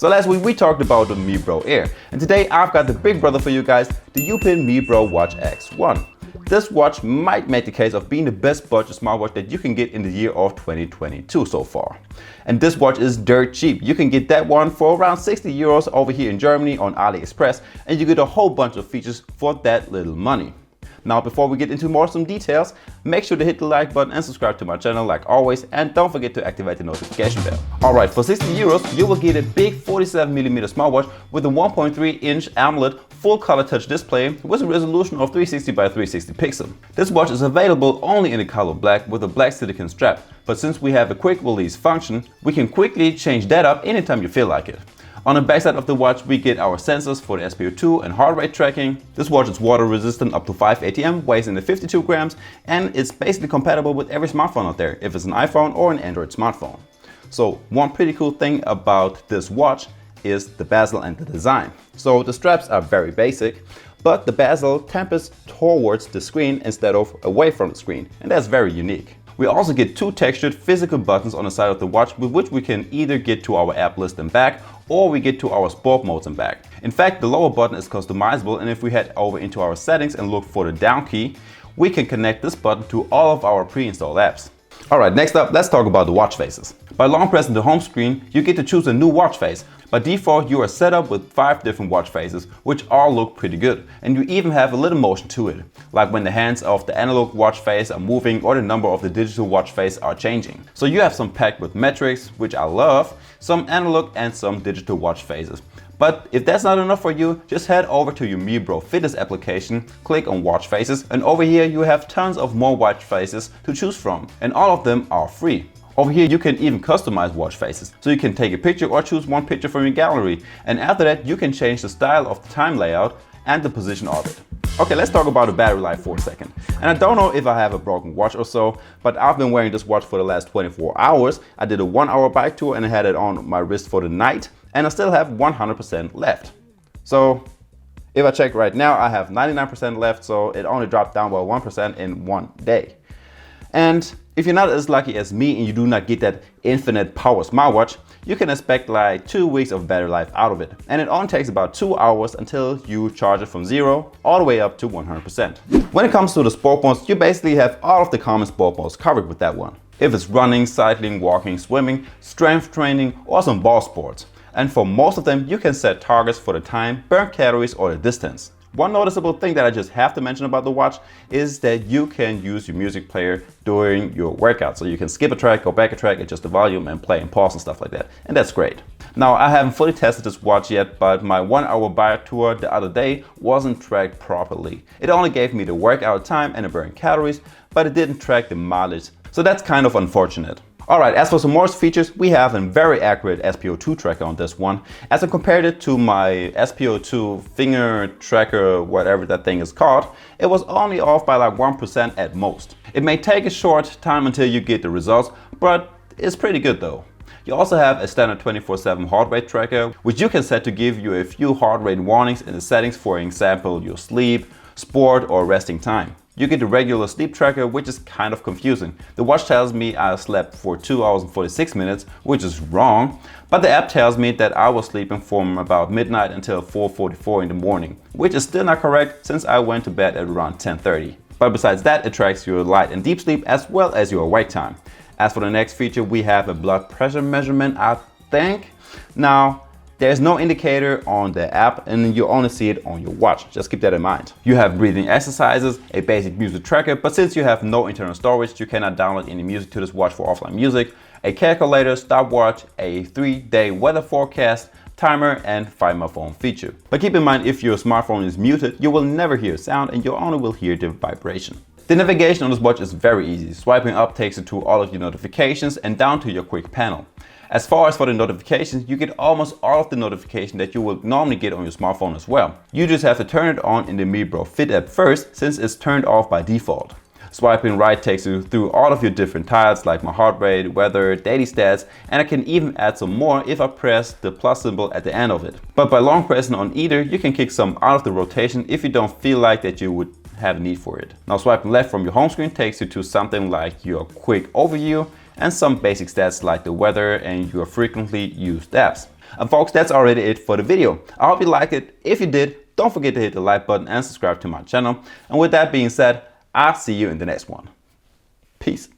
So last week we talked about the Mibro Air, and today I've got the big brother for you guys, the Youpin Mibro Watch X1. This watch might make the case of being the best budget smartwatch that you can get in the year of 2022 so far. And this watch is dirt cheap. You can get that one for around 60 euros over here in Germany on AliExpress, and you get a whole bunch of features for that little money. Now, before we get into some details, make sure to hit the like button and subscribe to my channel like always, and don't forget to activate the notification bell. Alright, for 60 euros you will get a big 47mm smartwatch with a 1.3-inch AMOLED full color touch display with a resolution of 360 by 360 pixels. This watch is available only in the color black with a black silicone strap, but since we have a quick release function, we can quickly change that up anytime you feel like it. On the backside of the watch we get our sensors for the SpO2 and heart rate tracking. This watch is water resistant up to 5 ATM, weighs in the 52 grams, and it's basically compatible with every smartphone out there, if it's an iPhone or an Android smartphone. So one pretty cool thing about this watch is the bezel and the design. So the straps are very basic, but the bezel tapers towards the screen instead of away from the screen, and that's very unique. We also get two textured physical buttons on the side of the watch with which we can either get to our app list and back, or we get to our sport modes and back. In fact, the lower button is customizable, and if we head over into our settings and look for the down key, we can connect this button to all of our pre-installed apps. Alright, next up, let's talk about the watch faces. By long pressing the home screen, you get to choose a new watch face. By default, you are set up with 5 different watch faces, which all look pretty good. And you even have a little motion to it, like when the hands of the analog watch face are moving or the number of the digital watch face are changing. So you have some packed with metrics, which I love, some analog and some digital watch faces. But if that's not enough for you, just head over to your Mibro fitness application, click on watch faces, and over here you have tons of more watch faces to choose from, and all of them are free. Over here you can even customize watch faces, so you can take a picture or choose one picture from your gallery, and after that you can change the style of the time layout and the position of it. Okay, let's talk about the battery life for a second. And I don't know if I have a broken watch or so, but I've been wearing this watch for the last 24 hours. I did a 1-hour bike tour and I had it on my wrist for the night, and I still have 100% left. So if I check right now, I have 99% left, so it only dropped down by 1% in one day. And if you're not as lucky as me and you do not get that infinite power smartwatch, you can expect like 2 weeks of battery life out of it. And it only takes about 2 hours until you charge it from 0 all the way up to 100%. When it comes to the sport modes, you basically have all of the common sport modes covered with that one. If it's running, cycling, walking, swimming, strength training, or some ball sports. And for most of them, you can set targets for the time, burn calories, or the distance. One noticeable thing that I just have to mention about the watch is that you can use your music player during your workout. So you can skip a track, go back a track, adjust the volume, and play and pause and stuff like that. And that's great. Now, I haven't fully tested this watch yet, but my 1-hour bike tour the other day wasn't tracked properly. It only gave me the workout time and the burn calories, but it didn't track the mileage. So that's kind of unfortunate. Alright, as for some more features, we have a very accurate SpO2 tracker on this one. As I compared it to my SpO2 finger tracker, whatever that thing is called, it was only off by like 1% at most. It may take a short time until you get the results, but it's pretty good though. You also have a standard 24/7 heart rate tracker, which you can set to give you a few heart rate warnings in the settings, for example, your sleep, sport, or resting time. You get the regular sleep tracker, which is kind of confusing. The watch tells me I slept for 2 hours and 46 minutes, which is wrong, but the app tells me that I was sleeping from about midnight until 4:44 in the morning, which is still not correct since I went to bed at around 10:30. But besides that, it tracks your light and deep sleep as well as your awake time. As for the next feature, we have a blood pressure measurement, I think. Now, there's no indicator on the app and you only see it on your watch. Just keep that in mind. You have breathing exercises, a basic music tracker, but since you have no internal storage, you cannot download any music to this watch for offline music, a calculator, stopwatch, a 3-day weather forecast, timer, and Find My Phone feature. But keep in mind, if your smartphone is muted, you will never hear sound and you only will hear the vibration. The navigation on this watch is very easy. Swiping up takes you to all of your notifications and down to your quick panel. As far as for the notifications, you get almost all of the notifications that you will normally get on your smartphone as well. You just have to turn it on in the Mibro Fit app first, since it's turned off by default. Swiping right takes you through all of your different tiles like my heart rate, weather, daily stats, and I can even add some more if I press the plus symbol at the end of it. But by long pressing on either, you can kick some out of the rotation if you don't feel like that you would have a need for it. Now swiping left from your home screen takes you to something like your quick overview and some basic stats like the weather and your frequently used apps. And folks, that's already it for the video. I hope you liked it. If you did, don't forget to hit the like button and subscribe to my channel. And with that being said, I'll see you in the next one. Peace.